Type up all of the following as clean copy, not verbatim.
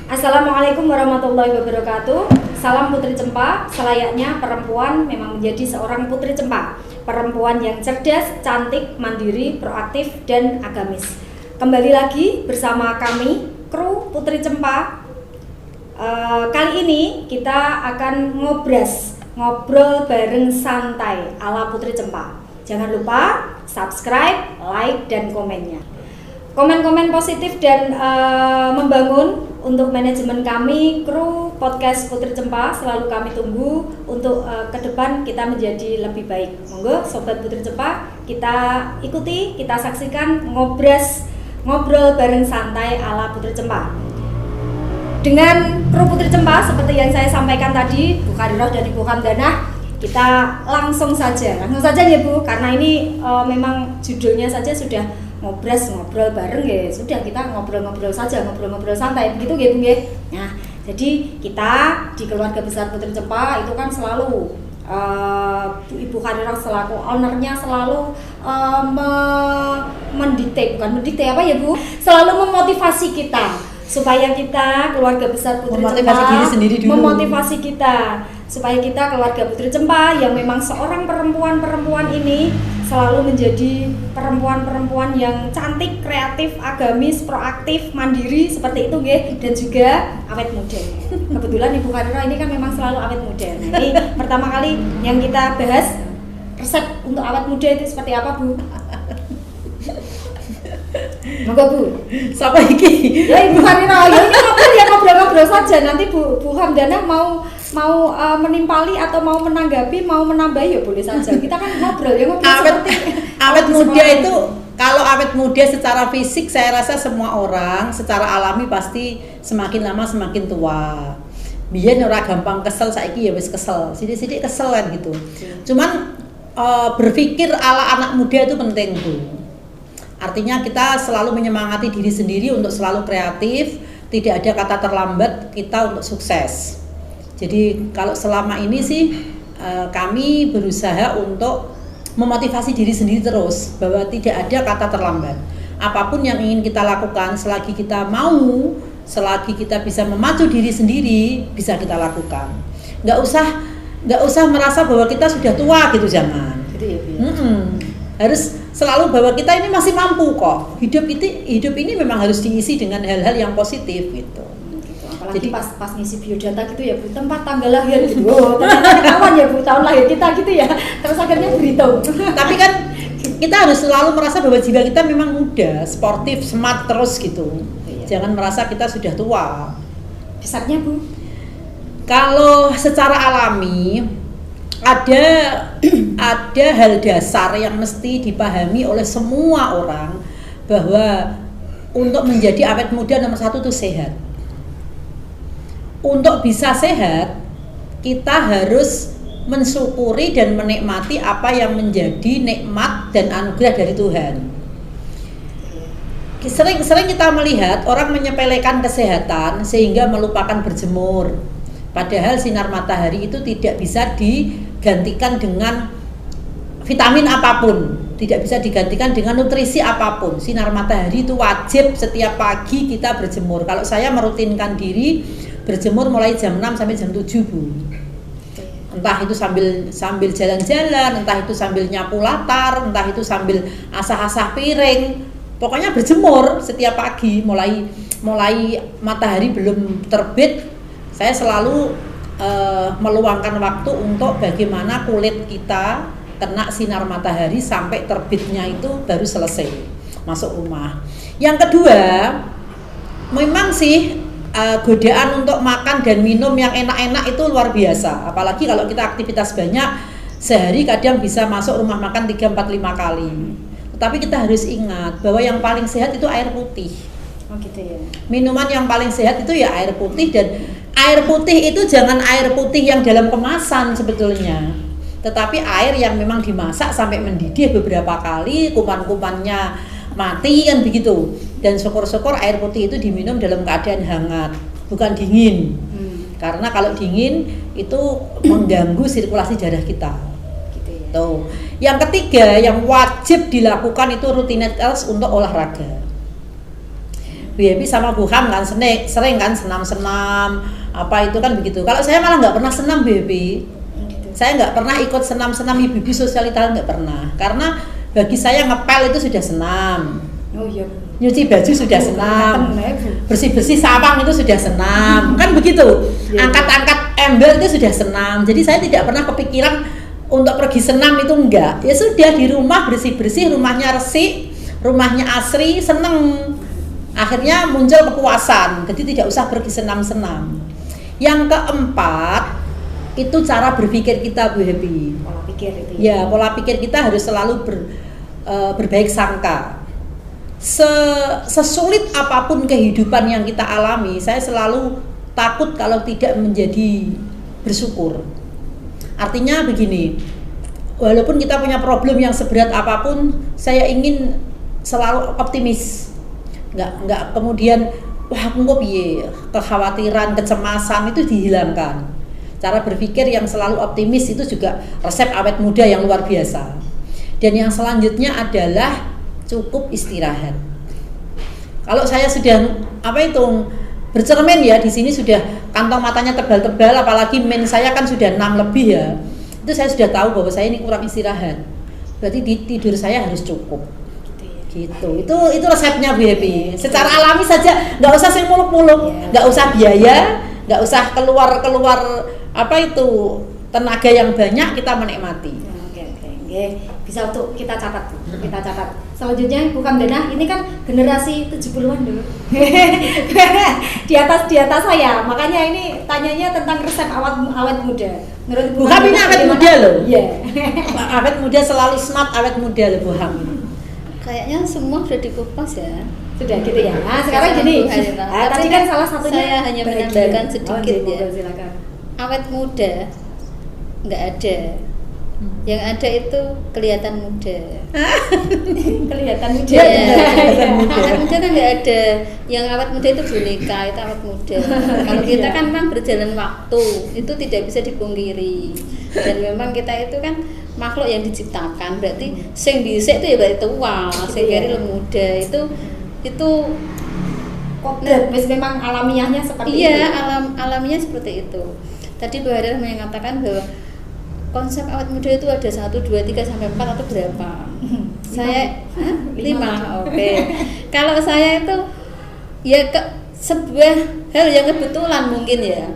Assalamualaikum warahmatullahi wabarakatuh. Salam Putri Cempa. Selayaknya perempuan memang menjadi seorang Putri Cempa, perempuan yang cerdas, cantik, mandiri, proaktif, dan agamis. Kembali lagi bersama kami, kru Putri Cempa. Kali ini kita akan ngobrol bareng santai ala Putri Cempa. Jangan lupa subscribe, like, dan komennya. Komen-komen positif dan membangun untuk manajemen kami, kru podcast Putri Cempa, selalu kami tunggu untuk ke depan kita menjadi lebih baik. Monggo Sobat Putri Cempa, kita ikuti, kita saksikan ngobrol bareng santai ala Putri Cempa. Dengan kru Putri Cempa seperti yang saya sampaikan tadi, Bu Khariroh dan Ibu Hamdanah, kita langsung saja ya Bu, karena ini memang judulnya saja sudah ngobrol bareng ya, sudah kita ngobrol santai begitu ya Bu ya. Nah, jadi kita di keluarga besar Putri Cempa itu kan selalu Ibu Khariroh selaku ownernya selalu mendikte apa ya Bu? Selalu memotivasi kita supaya kita keluarga besar Putri Cempa diri sendiri dulu. Memotivasi kita supaya kita keluarga Putri Cempa yang memang seorang perempuan ini selalu menjadi perempuan yang cantik, kreatif, agamis, proaktif, mandiri seperti itu nggih, dan juga awet muda. Kebetulan Ibu Khariroh ini kan memang selalu awet muda. Nah, ini pertama kali yang kita bahas resep untuk awet muda itu seperti apa Bu? Monggo Bu. Siapa iki? Ya Ibu Khariroh, ya ini ngobrol saja. Nanti Bu Hamdanah mau menimpali atau mau menanggapi, mau menambahi ya boleh saja. Kita kan ngobrol awet muda itu, kalau awet muda secara fisik saya rasa semua orang secara alami pasti semakin lama semakin tua. Biyen ora gampang kesel, saiki ya wis kesel. Sithik-sithik kesel kan gitu. Cuman berpikir ala anak muda itu penting Bu. Artinya kita selalu menyemangati diri sendiri untuk selalu kreatif, tidak ada kata terlambat kita untuk sukses. Jadi kalau selama ini sih kami berusaha untuk memotivasi diri sendiri terus bahwa tidak ada kata terlambat. Apapun yang ingin kita lakukan, selagi kita mau, selagi kita bisa memacu diri sendiri, bisa kita lakukan. Nggak usah merasa bahwa kita sudah tua gitu, jangan. Gitu ya, Harus selalu bahwa kita ini masih mampu kok. Hidup ini memang harus diisi dengan hal-hal yang positif gitu. Apalagi pas ngisi biodata gitu ya Bu, tempat tanggal lahir gitu. Oh, ternyata ketahuan ya Bu, tahun lahir kita gitu ya. Terus akhirnya beritahu. Tapi kan kita harus selalu merasa bahwa jiwa kita memang muda, sportif, smart terus gitu. Iya. Jangan merasa kita sudah tua. Besarnya Bu? Kalau secara alami ada hal dasar yang mesti dipahami oleh semua orang, bahwa untuk menjadi awet muda nomor satu itu sehat. Untuk bisa sehat, kita harus mensyukuri dan menikmati apa yang menjadi nikmat dan anugerah dari Tuhan. Sering kita melihat orang menyepelekan kesehatan sehingga melupakan berjemur. Padahal sinar matahari itu tidak bisa digantikan dengan vitamin apapun, tidak bisa digantikan dengan nutrisi apapun. Sinar matahari itu wajib setiap pagi kita berjemur. Kalau saya merutinkan diri berjemur mulai jam 6 sampai jam 7 Bu. Entah itu sambil jalan-jalan, entah itu sambil nyapu latar, entah itu sambil asah-asah piring. Pokoknya berjemur setiap pagi mulai matahari belum terbit. Saya selalu meluangkan waktu untuk bagaimana kulit kita kena sinar matahari sampai terbitnya itu baru selesai masuk rumah. Yang kedua, memang sih godaan untuk makan dan minum yang enak-enak itu luar biasa. Apalagi kalau kita aktivitas banyak, sehari kadang bisa masuk rumah makan 3, 4, 5 kali. Tetapi kita harus ingat bahwa yang paling sehat itu air putih. Oh gitu ya. Minuman yang paling sehat itu ya air putih, dan air putih itu jangan air putih yang dalam kemasan sebetulnya, tetapi air yang memang dimasak sampai mendidih beberapa kali, kuman-kumannya mati kan begitu. Dan syukur-syukur air putih itu diminum dalam keadaan hangat, bukan dingin. Karena kalau dingin itu mengganggu sirkulasi darah kita. Gitu ya. Tuh. Yang ketiga yang wajib dilakukan itu rutinitas untuk olahraga. Bu Happy sama Bu Ham kan sering kan senam-senam apa itu kan begitu. Kalau saya malah nggak pernah senam Bu Happy. Saya nggak pernah ikut senam-senam ibu-ibu sosialita, nggak pernah. Karena bagi saya ngepel itu sudah senam. Oh iya. Nyuci baju sudah senam, bersih-bersih sawang itu sudah senam, kan begitu. Angkat-angkat embel itu sudah senam. Jadi saya tidak pernah kepikiran untuk pergi senam itu enggak. Ya sudah di rumah bersih-bersih, rumahnya resik, rumahnya asri, seneng. Akhirnya muncul kepuasan. Jadi tidak usah pergi senam-senam. Yang keempat itu cara berpikir kita Bu Happy. Pola pikir itu. Ya, pola pikir kita harus selalu berbaik sangka. Sesulit apapun kehidupan yang kita alami, saya selalu takut kalau tidak menjadi bersyukur. Artinya begini, walaupun kita punya problem yang seberat apapun, saya ingin selalu optimis. Nggak kemudian wah aku kok piye, kekhawatiran, kecemasan itu dihilangkan. Cara berpikir yang selalu optimis itu juga resep awet muda yang luar biasa. Dan yang selanjutnya adalah cukup istirahat. Kalau saya sudah bercermin ya, di sini sudah kantong matanya tebal-tebal, apalagi men saya kan sudah 6 lebih ya. Itu saya sudah tahu bahwa saya ini kurang istirahat. Berarti tidur saya harus cukup. Gitu. Itu resepnya Bu Happy. Secara alami saja, nggak usah sing muluk-muluk, nggak usah biaya, nggak usah keluar tenaga yang banyak, kita menikmati. Oke. Bisa untuk kita catat. Selanjutnya Bu Kamdana, ini kan generasi 70-an dulu. di atas saya. Makanya ini tanyanya tentang resep awet muda. Menurut Bu Ham ini awet muda loh. Iya. Awet muda selalu smart, awet muda loh Bu Ham. Kayaknya semua sudah dikupas ya. Sudah gitu ya. Nah, sekarang gini. Tadi kan salah satunya saya hanya menambahkan sedikit ya. Silakan. Awet muda nggak ada. Yang ada itu kelihatan muda. Kelihatan muda. Kelihatan muda. Awet muda kan nggak ada. Yang awet muda itu boneka, itu awet muda. Kalau kita kan memang berjalan waktu, itu tidak bisa dipungkiri. Dan memang kita itu kan makhluk yang diciptakan, berarti sing dhisik itu ya berarti tua, sing keri muda itu kodrat, memang alamiahnya seperti itu. Iya, alaminya seperti itu. Tadi Bu Haryah mengatakan bahwa konsep awet muda itu ada 1, 2, 3 sampai 4 atau berapa? Saya 5. Oke. Kalau saya itu ya sebuah hal yang kebetulan mungkin ya.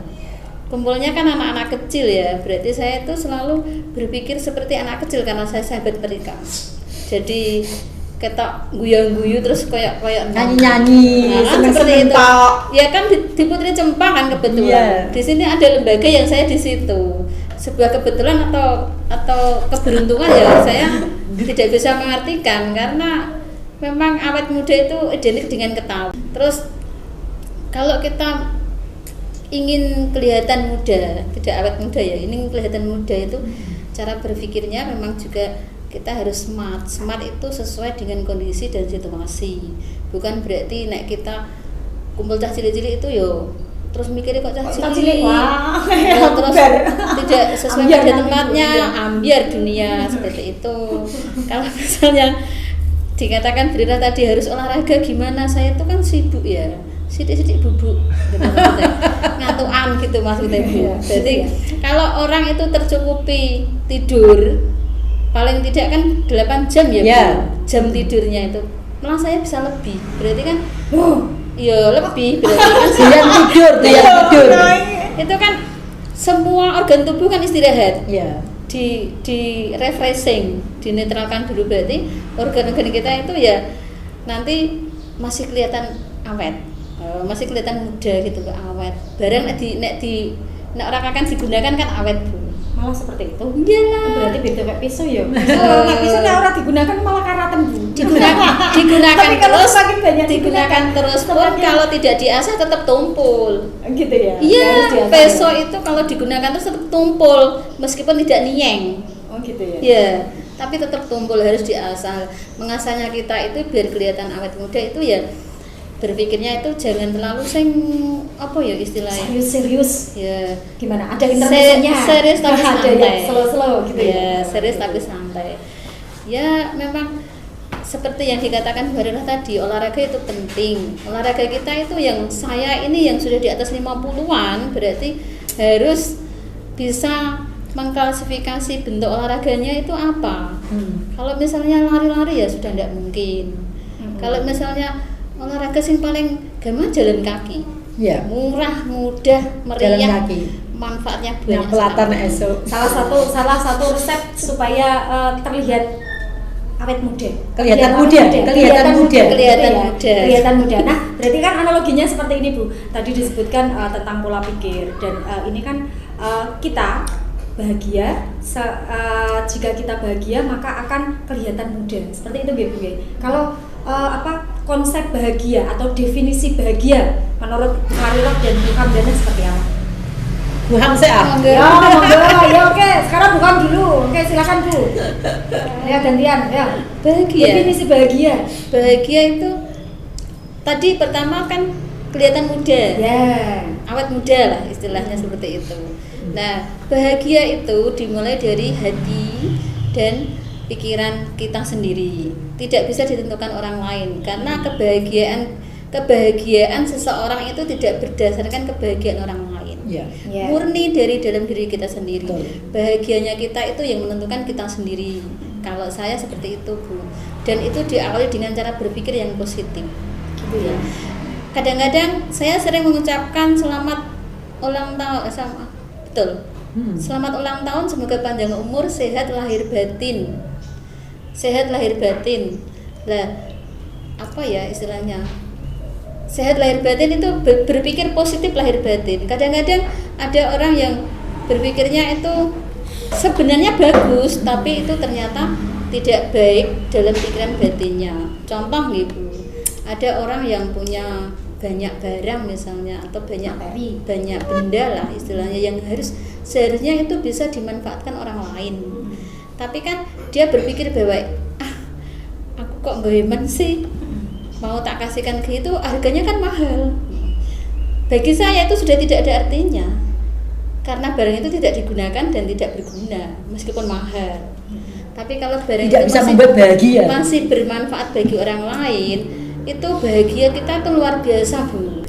Kumpulnya kan anak-anak kecil ya, berarti saya itu selalu berpikir seperti anak kecil karena saya sahabat mereka. Jadi kita guyu-guyu terus kayak nyanyi-nyanyi, kan seperti itu. Ya kan di Putri Cempa kan kebetulan. Di sini ada lembaga yang saya di situ. Sebuah kebetulan atau keberuntungan ya saya tidak bisa mengartikan karena memang awet muda itu identik dengan ketawa. Terus kalau kita ingin kelihatan muda, tidak awet muda ya, ini kelihatan muda itu cara berpikirnya memang juga kita harus smart. Smart itu sesuai dengan kondisi dan situasi. Bukan berarti nek kita kumpul cah cilik-cilik itu yo terus mikirnya kok cah cilik terus tidak sesuai pada tempatnya, ambiar dunia seperti itu. Kalau misalnya dikatakan Brira tadi harus olahraga gimana, saya itu kan sibuk ya, sidik-sidik bubuk gitu ngatuan gitu maksudnya Bu. Jadi kalau orang itu tercukupi tidur paling tidak kan 8 jam ya Bu, jam tidurnya itu, malah saya bisa lebih, berarti kan iya lebih, berarti kan tidur itu kan semua organ tubuh kan istirahat di refreshing, dinetralkan dulu, berarti organ-organ kita itu ya nanti masih kelihatan awet, masih kelihatan muda gitu, awet. Barang nek orang akan digunakan kan awet Bu. Malah seperti itu. Iyalah. Berarti beda kayak pisau ya. Nek pisau nek ora digunakan malah karatan Bu. Digunakan terus, digunakan terus pun kalau tidak diasah tetap tumpul. Gitu ya. Iya, pisau itu kalau digunakan terus tetap tumpul meskipun tidak nieng. Oh gitu ya. Iya, tapi tetap tumpul, harus diasah. Mengasahnya kita itu biar kelihatan awet muda itu ya berpikirnya itu jangan terlalu apa ya istilahnya serius ya, gimana ada intermezzonya serius tapi santai slow gitu ya, serius tapi santai ya. Memang seperti yang dikatakan Bu Harinah tadi, olahraga itu penting. Olahraga kita itu yang saya ini yang sudah di atas 50-an berarti harus bisa mengklasifikasi bentuk olahraganya itu apa. Kalau misalnya lari-lari ya sudah tidak mungkin. Kalau misalnya olahraga sing paling gampang jalan kaki. Ya. Murah, mudah, meriah. Jalan kaki. Manfaatnya banyak. Pelatan esok. Salah satu resep supaya terlihat awet muda. Kelihatan muda. Kelihatan muda. Nah, berarti kan analoginya seperti ini, Bu. Tadi disebutkan tentang pola pikir dan ini kan kita bahagia. Jika kita bahagia maka akan kelihatan muda. Seperti itu, Bu. Kalau konsep bahagia atau definisi bahagia menurut Harirah dan Bu Hamdana seperti apa? Bu Hamzah. Ya oke. Sekarang bukan dulu. Oke, silakan Bu. Ya gantian ya. Bahagia. Definisi bahagia. Bahagia itu tadi pertama kan kelihatan muda. Ya. Awet muda lah istilahnya seperti itu. Nah, bahagia itu dimulai dari hati dan pikiran kita sendiri. Tidak bisa ditentukan orang lain karena kebahagiaan seseorang itu tidak berdasarkan kebahagiaan orang lain. Ya. Murni dari dalam diri kita sendiri. Betul. Bahagianya kita itu yang menentukan kita sendiri. Kalau saya seperti itu, Bu. Dan itu diawali dengan cara berpikir yang positif. Gitu ya. Kadang-kadang saya sering mengucapkan selamat ulang tahun sama betul. Selamat ulang tahun, semoga panjang umur, sehat lahir batin. Sehat lahir batin. Lah, apa ya istilahnya? Sehat lahir batin itu berpikir positif lahir batin. Kadang-kadang ada orang yang berpikirnya itu sebenarnya bagus, tapi itu ternyata tidak baik dalam pikiran batinnya. Contoh gitu, ada orang yang punya banyak barang misalnya atau banyak benda lah istilahnya yang seharusnya itu bisa dimanfaatkan orang lain. Tapi kan dia berpikir bahwa aku kok gak hemat sih, mau tak kasihkan gitu, harganya kan mahal. Bagi saya itu sudah tidak ada artinya, karena barang itu tidak digunakan dan tidak berguna meskipun mahal. Tapi kalau barang tidak itu bisa membuat bahagia, masih bermanfaat bagi orang lain, itu bahagia kita itu luar biasa, Bu.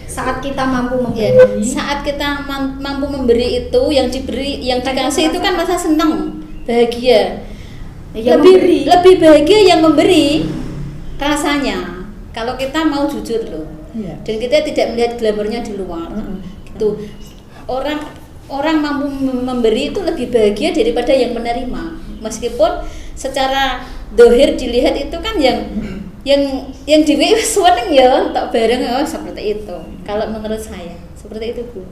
Saat kita mampu memberi, saat kita mampu memberi itu yang diberi, yang dikasih itu kan rasa senang, bahagia. Lebih bahagia yang memberi rasanya. Kalau kita mau jujur loh, dan kita tidak melihat glamornya di luar, gitu. Orang mampu memberi itu lebih bahagia daripada yang menerima. Meskipun secara dohir dilihat itu kan yang diwe seneng ya untuk bareng seperti itu. Kalau menurut saya seperti itu, Bu.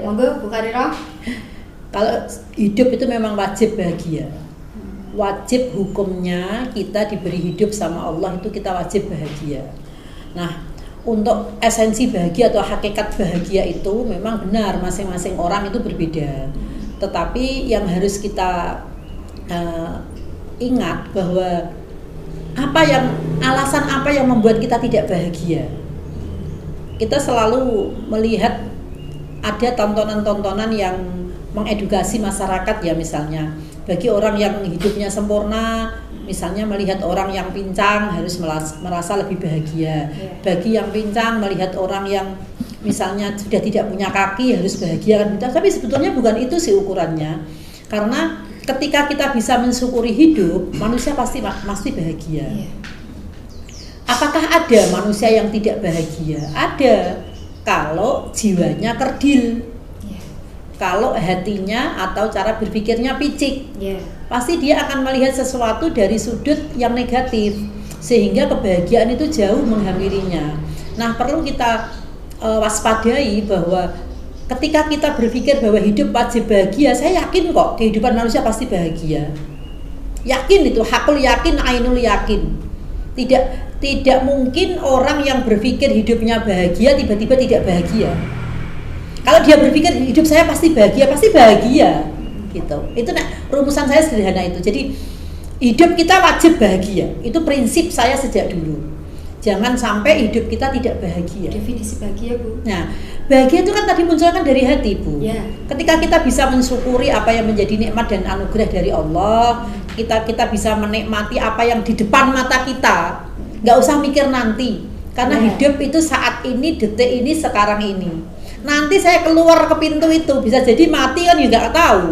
Monggo Bu Harirah. Kalau hidup itu memang wajib bahagia. Wajib hukumnya kita diberi hidup sama Allah itu kita wajib bahagia. Nah, untuk esensi bahagia atau hakikat bahagia itu memang benar masing-masing orang itu berbeda. Tetapi yang harus kita ingat bahwa alasan apa yang membuat kita tidak bahagia. Kita selalu melihat ada tontonan-tontonan yang mengedukasi masyarakat ya, misalnya bagi orang yang hidupnya sempurna, misalnya melihat orang yang pincang harus merasa lebih bahagia. Bagi yang pincang melihat orang yang misalnya sudah tidak punya kaki harus bahagia kan. Tapi sebetulnya bukan itu sih ukurannya. Karena ketika kita bisa mensyukuri hidup, manusia pasti bahagia. Apakah ada manusia yang tidak bahagia? Ada, kalau jiwanya kerdil. Kalau hatinya atau cara berpikirnya picik, pasti dia akan melihat sesuatu dari sudut yang negatif, sehingga kebahagiaan itu jauh menghampirinya. Nah, perlu kita waspadai bahwa ketika kita berpikir bahwa hidup wajib bahagia, saya yakin kok kehidupan manusia pasti bahagia. Yakin itu, hakul yakin, ainul yakin. Tidak mungkin orang yang berpikir hidupnya bahagia tiba-tiba tidak bahagia. Kalau dia berpikir hidup saya pasti bahagia gitu. Itu rumusan saya sederhana itu. Jadi hidup kita wajib bahagia. Itu prinsip saya sejak dulu. Jangan sampai hidup kita tidak bahagia. Definisi bahagia, Bu. Nah, bahagia itu kan tadi munculkan dari hati, Bu. Ya. Ketika kita bisa mensyukuri apa yang menjadi nikmat dan anugerah dari Allah, kita bisa menikmati apa yang di depan mata kita. Nggak usah mikir nanti, karena hidup itu saat ini, detik ini, sekarang ini. Nanti saya keluar ke pintu itu bisa jadi mati kan, juga nggak tahu.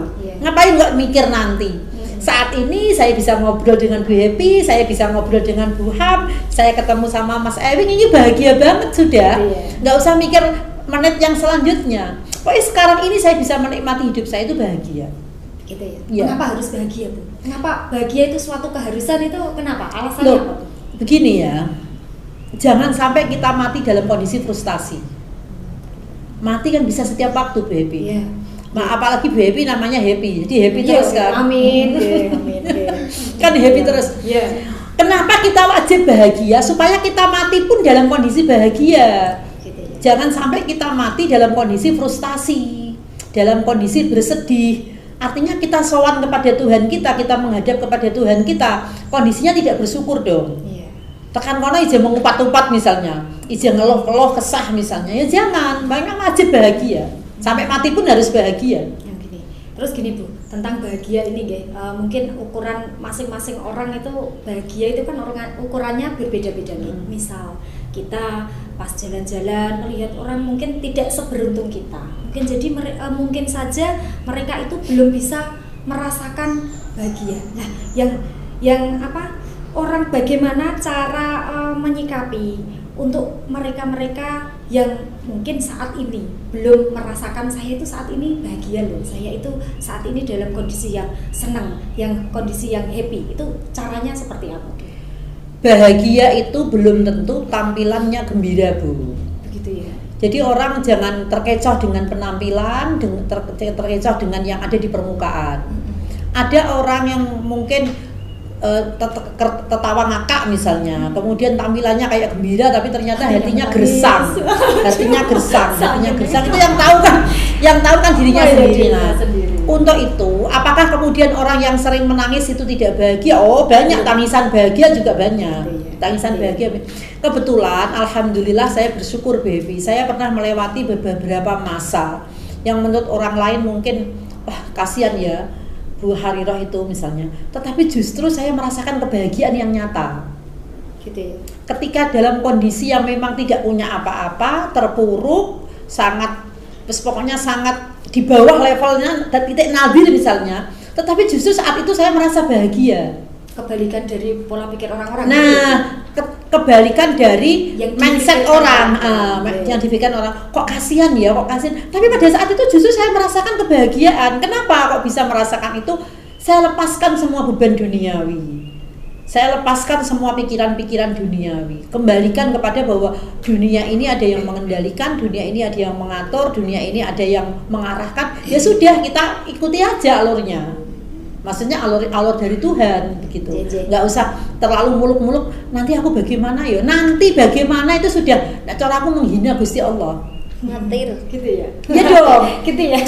Ngapain nggak mikir nanti? Saat ini saya bisa ngobrol dengan Bu Happy, saya bisa ngobrol dengan Bu Ham, saya ketemu sama Mas Ewing, ini bahagia banget sudah. Nggak usah mikir menit yang selanjutnya. Pokoknya sekarang ini saya bisa menikmati hidup saya, itu bahagia. Gitu ya. Ya. Kenapa harus bahagia, Bu? Kenapa bahagia itu suatu keharusan, itu kenapa? Alasannya apa? Begini ya, jangan sampai kita mati dalam kondisi frustasi. Mati kan bisa setiap waktu, Bu Happy. Iya. Apalagi Bu Happy namanya happy, jadi happy terus kan. Amin. Amin. Kan happy terus. Iya. Kenapa kita wajib bahagia? Supaya kita mati pun dalam kondisi bahagia. Gitu ya. Jangan sampai kita mati dalam kondisi frustasi, dalam kondisi bersedih. Artinya kita sowan kepada Tuhan kita menghadap kepada Tuhan kita, kondisinya tidak bersyukur dong. Iya. Tekan kono ije mengupat-upat misalnya, ije ngeluh-ngeluh kesah misalnya, ya jangan, banyak wajib bahagia. Sampai mati pun harus bahagia. Yang gini. Terus gini, Bu, tentang bahagia ini, mungkin ukuran masing-masing orang itu bahagia itu kan ukurannya berbeda-beda nih. Misal kita pas jalan-jalan melihat orang mungkin tidak seberuntung kita, mungkin jadi mungkin saja mereka itu belum bisa merasakan bahagia. Nah, yang apa? Orang bagaimana cara menyikapi untuk mereka-mereka yang mungkin saat ini belum merasakan saya itu saat ini bahagia loh, saya itu saat ini dalam kondisi yang senang, yang kondisi yang happy, itu caranya seperti apa? Bahagia itu belum tentu tampilannya gembira, Bu. Begitu ya. Jadi orang jangan terkecoh dengan penampilan, terkecoh dengan yang ada di permukaan. Ada orang yang mungkin tertawa ngakak misalnya, kemudian tampilannya kayak gembira tapi ternyata hatinya gersang. Hatinya gersang itu yang tahu kan dirinya sendiri. Nah, untuk itu, apakah kemudian orang yang sering menangis itu tidak bahagia? Oh, banyak, tangisan bahagia juga banyak. Tangisan bahagia. Kebetulan alhamdulillah saya bersyukur, baby. Saya pernah melewati beberapa masa yang menurut orang lain mungkin kasihan ya Bu Hariroh itu misalnya, tetapi justru saya merasakan kebahagiaan yang nyata. Gitu ya. Ketika dalam kondisi yang memang tidak punya apa-apa, terpuruk, pokoknya sangat di bawah levelnya dan titik nadir misalnya, tetapi justru saat itu saya merasa bahagia. Kebalikan dari pola pikir orang-orang. Nah, kebalikan dari yang mindset orang, yang dipikirkan orang, kok kasihan ya, tapi pada saat itu justru saya merasakan kebahagiaan. Kenapa kok bisa merasakan itu? Saya lepaskan semua beban duniawi, saya lepaskan semua pikiran-pikiran duniawi, kembalikan kepada bahwa dunia ini ada yang mengendalikan, dunia ini ada yang mengatur, dunia ini ada yang mengarahkan. Ya sudah, kita ikuti aja alurnya. Maksudnya alur dari Tuhan begitu. Nggak usah terlalu muluk-muluk, nanti aku bagaimana ya, nanti bagaimana itu sudah, cara aku menghina Gusti Allah. Matir gitu ya. Iya dong. Gitu ya.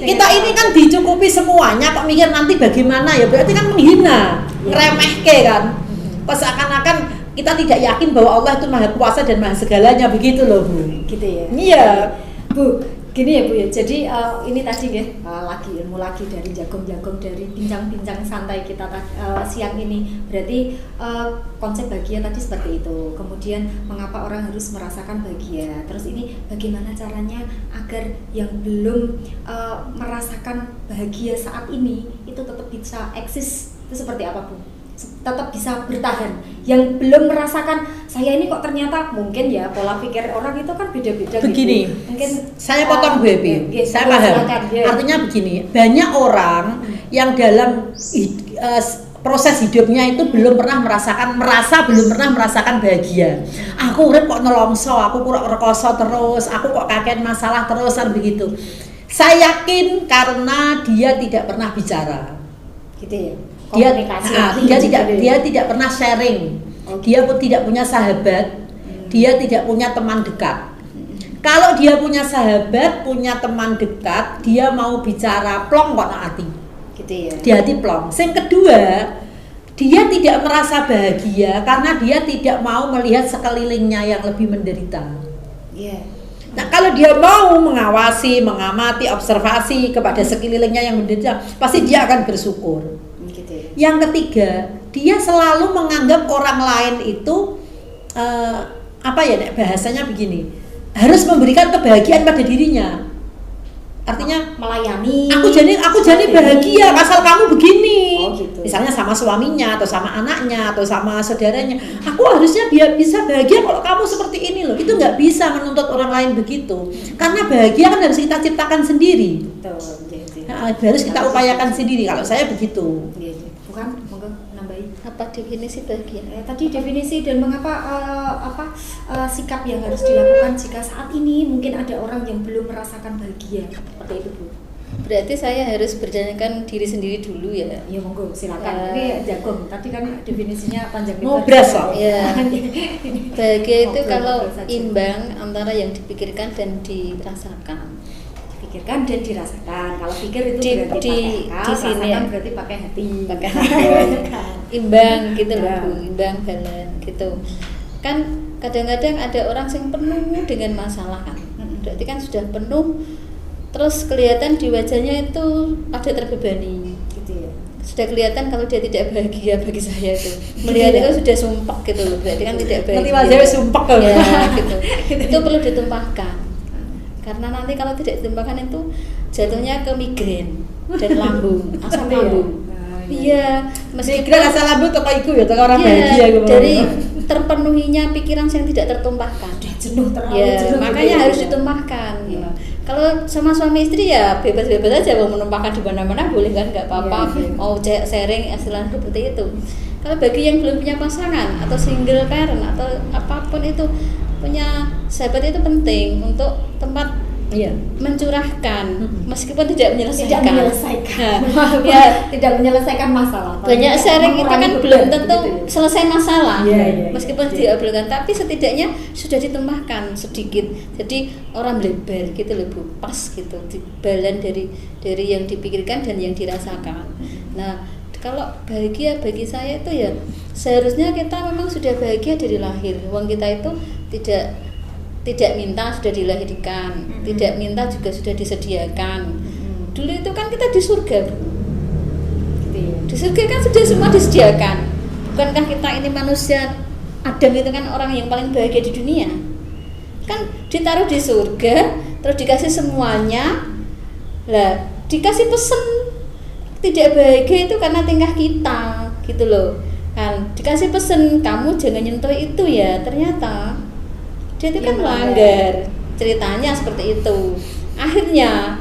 Kita ini kan dicukupi semuanya, kok mikir nanti bagaimana ya, berarti kan menghina, ngeremehke kan. Seakan-akan kita tidak yakin bahwa Allah itu maha kuasa dan maha segalanya, begitu loh, Bu. Gitu ya. Iya. Bu, gini ya Bu ya, jadi ini tadi ya lagi ilmu lagi dari jagong-jagong, dari bincang-bincang santai kita siang ini. Berarti konsep bahagia tadi seperti itu. Kemudian mengapa orang harus merasakan bahagia. Terus ini bagaimana caranya agar yang belum merasakan bahagia saat ini itu tetap bisa eksis. Itu seperti apa Bu? Tetap bisa bertahan. Yang belum merasakan, saya ini kok ternyata mungkin ya pola pikir orang itu kan beda-beda. Begini, gitu. Mungkin saya potong Bu Happy, saya paham. Artinya begini, banyak orang yang dalam proses hidupnya itu belum pernah merasakan bahagia. Aku urip kok nelongso, aku kurang rekoso terus, aku kok kakek masalah terus, begitu. Saya yakin karena dia tidak pernah bicara. Gitu ya. Dia tidak pernah sharing. Dia pun tidak punya sahabat. Dia tidak punya teman dekat. Kalau dia punya sahabat, punya teman dekat, dia mau bicara plong kok hati. Gitu ya. Di hati plong. Yang kedua, dia tidak merasa bahagia karena dia tidak mau melihat sekelilingnya yang lebih menderita. Nah, kalau dia mau mengawasi, mengamati, observasi kepada sekelilingnya yang menderita, pasti dia akan bersyukur. Yang ketiga, dia selalu menganggap orang lain itu bahasanya begini, harus memberikan kebahagiaan pada dirinya. Artinya melayani. Aku jadi bahagia asal kamu begini. Gitu. Misalnya sama suaminya atau sama anaknya atau sama saudaranya. Aku harusnya bisa bahagia kalau kamu seperti ini loh. Itu nggak bisa menuntut orang lain begitu. Karena bahagia kan harus kita ciptakan sendiri. Harus kita upayakan sendiri. Kalau saya begitu. Bukan, monggo nambahin. Apa definisi bahagia? Tadi definisi dan mengapa sikap yang harus dilakukan jika saat ini mungkin ada orang yang belum merasakan bahagia seperti itu, Bu. Berarti saya harus berdirikan diri sendiri dulu ya. Iya, monggo silakan. Ini jagung. Tadi kan definisinya panjang lebar. Ngobras loh. Ya. Bahagia itu kalau imbang antara yang dipikirkan dan dirasakan. Pikirkan dan dirasakan. Kalau pikir itu di berarti pakai akal, sini rasakan ya. berarti pakai hati. Imbang gitu loh, Bu. Imbang, balance gitu. Kan kadang-kadang ada orang yang penuh dengan masalah kan. Berarti kan sudah penuh, terus kelihatan di wajahnya itu ada terbebani Gitu ya. sudah kelihatan kalau dia tidak bahagia bagi saya itu. Melihat itu sudah sumpah gitu loh, berarti kan tidak bahagia. Nanti wajahnya sumpah kalau ya, gitu. Itu perlu ditumpahkan. Karena nanti kalau tidak ditumpahkan itu jatuhnya ke migrain dan lambung, asam lambung. Iya, meskipun asam lambung toko iku ya, toko orang iya, bahagia gitu. Dari terpenuhinya pikiran yang tidak tertumpahkan. Jenuh terlalu ya, jenuh. Makanya harus ditumpahkan. Ya. Kalau sama suami istri ya bebas-bebas aja, mau menumpahkan di mana-mana boleh kan, nggak apa-apa. Ya. Mau sharing istilahnya seperti itu. Kalau bagi yang belum punya pasangan atau single parent atau apapun itu, punya sahabat itu penting untuk tempat mencurahkan, meskipun tidak menyelesaikan. Tidak menyelesaikan masalah. Banyak sharing itu kan belum tentu selesai masalah, meskipun diobrolan, tapi setidaknya sudah ditumpahkan sedikit. Jadi orang lebar gitu loh, Bu, pas gitu, balan dari yang dipikirkan dan yang dirasakan. Nah, kalau bahagia bagi saya itu ya seharusnya kita memang sudah bahagia dari lahir. Uang kita itu tidak minta sudah dilahirkan, tidak minta juga sudah disediakan. Dulu itu kan kita di surga, Bu. Di surga kan sudah semua disediakan. Bukankah kita ini manusia Adam itu kan orang yang paling bahagia di dunia? Kan ditaruh di surga, terus dikasih semuanya. Lah, dikasih pesen tidak bahagia itu karena tingkah kita, gitu loh. Kan dikasih pesen, kamu jangan nyentuh itu ya. Ternyata dia itu kan melanggar, ceritanya seperti itu. Akhirnya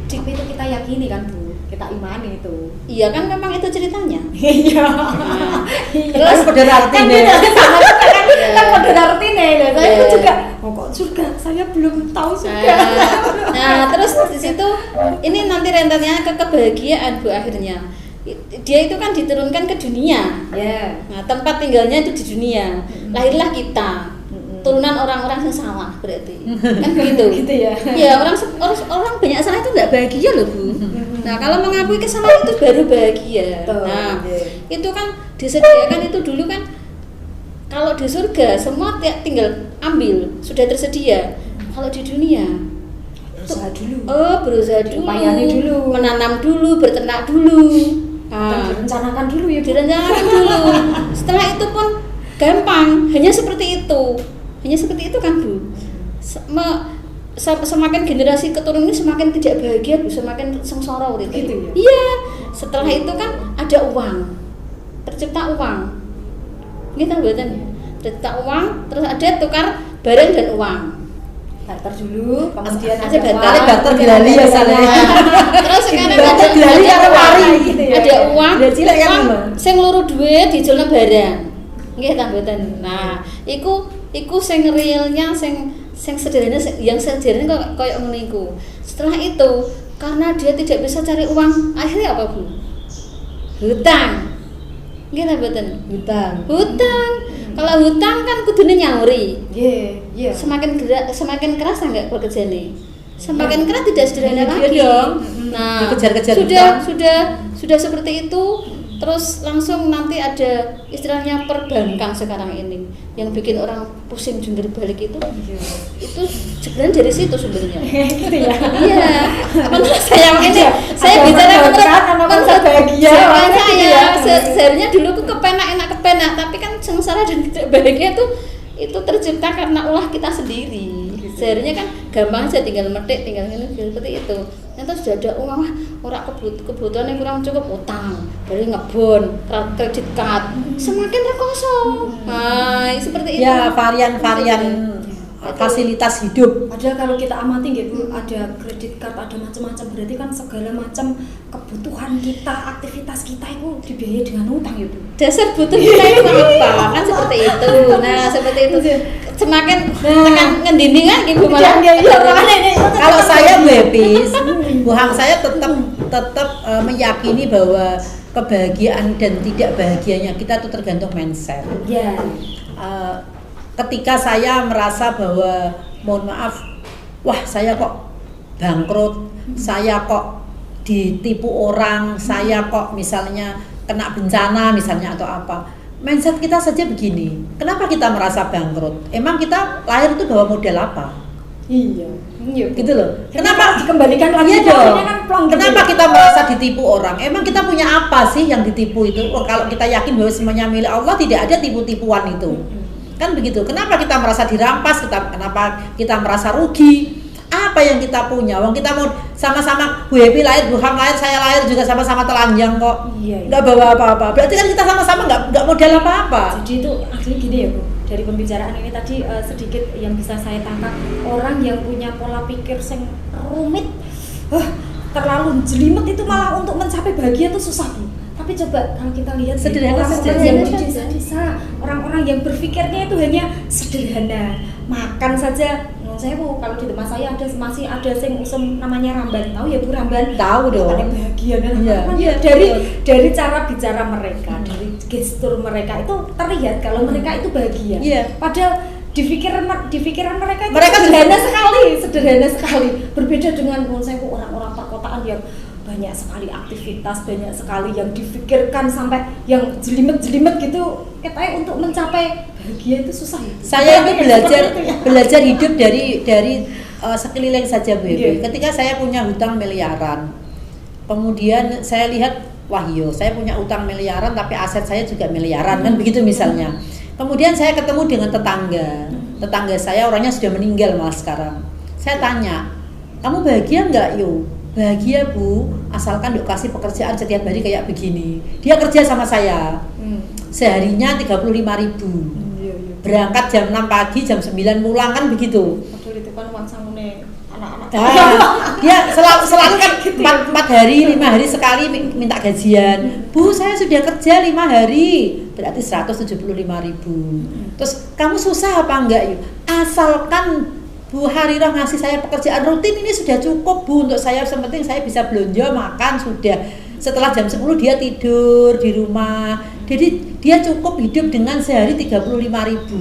tapi itu kita yakini kan, Bu, kita imani itu. Iya kan, memang itu ceritanya. Iya. Terus pada artinya kan pada artinya loh. Saya itu juga kok surga, saya belum tahu surga. Nah, terus di situ ini nanti rentetannya ke kebahagiaan, Bu. Akhirnya dia itu kan diturunkan ke dunia. Nah, tempat tinggalnya itu di dunia. Lahirlah kita, turunan orang-orang yang salah, berarti kan gitu. Gitu ya. Ya, orang banyak salah itu nggak bahagia loh, Bu. Nah, kalau mengakui kesalahan itu baru bahagia. Nah, itu kan disediakan itu dulu kan. Kalau di surga semua tinggal ambil, sudah tersedia. Kalau di dunia berusaha dulu, upayanya dulu, menanam dulu, berternak dulu, direncanakan dulu ya, direncanakan dulu. Setelah itu pun gampang, hanya seperti itu kan, Bu. Semakin generasi keturunan ini semakin tidak bahagia, Bu, semakin sengsara gitu ya. Iya, setelah itu kan ada uang, tercipta uang. Ini kan buatan tercipta uang, terus ada tukar barang dan uang. Barter dulu, kemudian ada barter Bilali ya salahnya. Terus sekarang ada uang, sing loro duwe dijualna barang. Nggih ta mboten. Nah, iku sing realnya sing sederhana, yang sederhana koyo ngono iku. Setelah itu, karena dia tidak bisa cari uang, akhirnya apa, Bu? Hutang. Nggih ta mboten? Hutang. Kalau hutang kan kudune nyauri. Nggih. Semakin keras enggak bekerjane. Semakin keras tidak sederhana lagi. Dong. Nah, dikejar-kejar sudah seperti itu, terus langsung nanti ada istilahnya perbankan sekarang ini yang bikin orang pusing jungkir balik itu sebenarnya dari situ sumbernya. Gitu ya. Iya, menurut saya ini saya bicara menurut bahagia saya sebenarnya dulu aku kepenak tapi kan sengsara dan tidak bahagia itu tercipta karena ulah kita sendiri. Sebenarnya kan gampang aja tinggal metik, tinggal ini seperti itu. Ternyata sudah ada uang, orang kebutuhan yang kurang cukup utang, dari ngebon, kredit card, semakin rekoso. Nah, seperti itu. Ya, varian-varian fasilitas hidup. Padahal kalau kita amati gitu, ada kredit card, ada macam-macam, berarti kan segala macam kebutuhan kita, aktivitas kita itu dibiayai dengan utang ya Bu. Dasar butuh kita itu apa? Kan seperti itu. Nah, seperti itu. Semakin tekan ngendini kan Ibu malah. Kalau saya Bu Epis, Bu Hang, saya tetap meyakini bahwa kebahagiaan dan tidak bahagianya kita itu tergantung mindset. Ya. Ketika saya merasa bahwa mohon maaf, wah saya kok bangkrut, saya kok ditipu orang, saya kok misalnya kena bencana misalnya atau apa, mindset kita saja begini. Kenapa kita merasa bangkrut? Emang kita lahir itu bawa modal apa? Iya. Gitu loh. Kenapa dikembalikan lagi dong? Kan kenapa kita merasa ditipu orang? Emang kita punya apa sih yang ditipu itu? Oh, kalau kita yakin bahwa semuanya milik Allah, tidak ada tipu-tipuan itu. Kan begitu. Kenapa kita merasa dirampas? Kenapa kita merasa rugi? Apa yang kita punya? Wong kita mau sama-sama Bu Happy lahir, Bu Ham lahir, saya lahir juga sama-sama telanjang kok. Iya. Nggak bawa apa-apa. Berarti kan kita sama-sama nggak modal apa-apa. Jadi itu asli gini ya Bu. Dari pembicaraan ini tadi sedikit yang bisa saya tangkap, orang yang punya pola pikir yang rumit, terlalu jelimet itu malah untuk mencapai bahagia itu susah Bu. Tapi coba kalau kita lihat orang-orang yang di desa-desa, orang-orang yang berpikirnya itu hanya sederhana, makan saja. Saya Bu, kalau di tempat saya masih ada yang usum namanya Ramban, tahu ya Bu Ramban? Tahu dong. Yang bahagia dan iya. dari cara bicara mereka, dari gestur mereka itu terlihat kalau mereka itu bahagia. Iya. Padahal di pikiran mereka itu sederhana sekali. Berbeda dengan saya Bu, orang-orang perkotaan yang banyak sekali aktivitas, banyak sekali yang difikirkan sampai yang jelimet-jelimet gitu. Katanya untuk mencapai bahagia itu susah ya. Saya itu belajar hidup dari sekeliling saja Bu. Yeah. Ketika saya punya hutang miliaran, kemudian saya lihat wah saya punya utang miliaran tapi aset saya juga miliaran kan begitu misalnya. Kemudian saya ketemu dengan tetangga saya, orangnya sudah meninggal malah sekarang. Saya tanya, kamu bahagia nggak Yo? Bahagia Bu, asalkan dok kasih pekerjaan setiap hari kayak begini. Dia kerja sama saya, seharinya 35.000. Berangkat jam 6 pagi, jam 9 pulang kan begitu. Padahal itu kan uang sangune anak-anak. Dia selalu kan 4 hari, 5 hari sekali minta gajian. Bu, saya sudah kerja 5 hari, berarti 175.000. Terus kamu susah apa enggak Yuk? Asalkan Bu Harirah ngasih saya pekerjaan rutin ini sudah cukup Bu untuk saya, yang penting saya bisa belanja, makan sudah. Setelah jam 10 dia tidur di rumah. Jadi dia cukup hidup dengan sehari 35.000.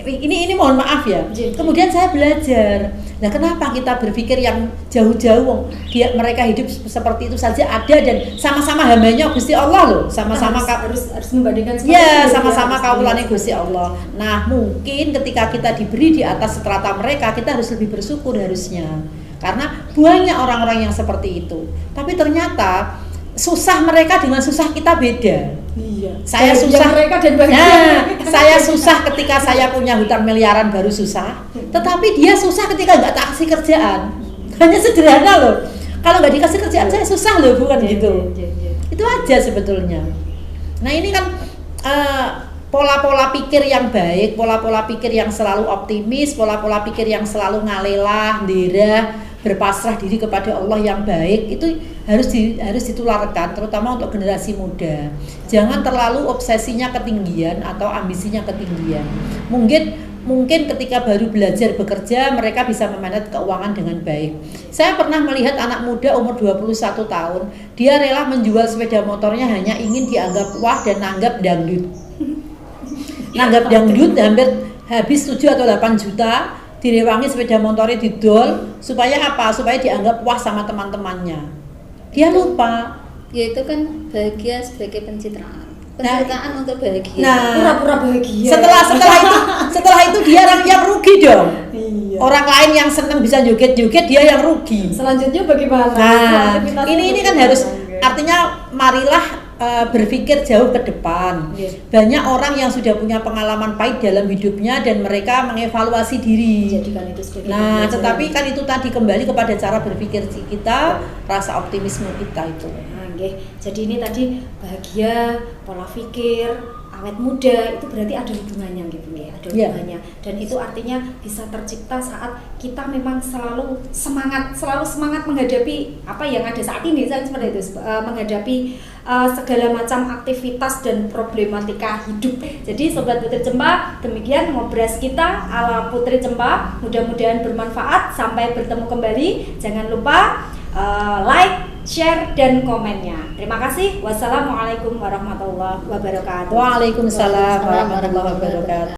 Ini mohon maaf ya. Kemudian saya belajar. Nah, kenapa kita berpikir yang jauh-jauh? Mereka hidup seperti itu saja ada dan sama-sama hambanya Gusti Allah loh. Sama-sama harus membandingkan seperti itu. Sama-sama kaulane Gusti Allah. Nah, mungkin ketika kita diberi di atas strata mereka, kita harus lebih bersyukur harusnya. Karena banyak orang-orang yang seperti itu. Tapi ternyata susah mereka dengan susah kita beda. Iya. Saya susah mereka dan saya susah ketika saya punya hutang miliaran baru susah. Tetapi dia susah ketika nggak tak kasih kerjaan. Hanya sederhana loh. Kalau nggak dikasih kerjaan saya susah loh, bukan gitu. Itu aja sebetulnya. Nah ini kan pola-pola pikir yang baik, pola-pola pikir yang selalu optimis, pola-pola pikir yang selalu ngalelah, ndirah, berpasrah diri kepada Allah yang baik itu harus ditularkan, terutama untuk generasi muda. Jangan terlalu obsesinya ketinggian atau ambisinya ketinggian. Mungkin ketika baru belajar bekerja mereka bisa memanage keuangan dengan baik. Saya pernah melihat anak muda umur 21 tahun, dia rela menjual sepeda motornya hanya ingin dianggap wah dan nanggap dangdut. Nanggap dangdut hampir habis 7 atau 8 juta, direwangi sepeda motornya didol supaya apa? Supaya dianggap wah sama teman-temannya. Dia lupa Yaitu kan bahagia sebagai pencitraan. Pencitraan untuk bahagia. Nah, Pura-pura bahagia. Setelah itu dia yang rugi dong. Iya. Orang lain yang senang bisa joget-joget, dia yang rugi. Selanjutnya bagaimana? Nah, Aktivitasnya ini kan bagaimana? harus Oke. artinya marilah berpikir jauh ke depan. Iya. Banyak orang yang sudah punya pengalaman pahit dalam hidupnya dan mereka mengevaluasi diri. Jadikan itu sebagai Nah, pembelajaran. tetapi kan itu tadi kembali kepada cara berpikir kita, rasa optimisme kita itu. Nah, nggih. Jadi ini tadi bahagia, pola pikir, awet muda itu berarti ada hubungannya gitu nggih, ada Iya. hubungannya. Dan itu artinya bisa tercipta saat kita memang selalu semangat menghadapi apa yang ada saat ini, misalnya seperti itu, menghadapi segala macam aktivitas dan problematika hidup. Jadi Sobat Putri Cempa, demikian ngobras kita ala Putri Cempa. Mudah-mudahan bermanfaat. Sampai bertemu kembali. Jangan lupa like, share, dan komennya. Terima kasih. Wassalamualaikum warahmatullahi wabarakatuh. Waalaikumsalam warahmatullahi wabarakatuh.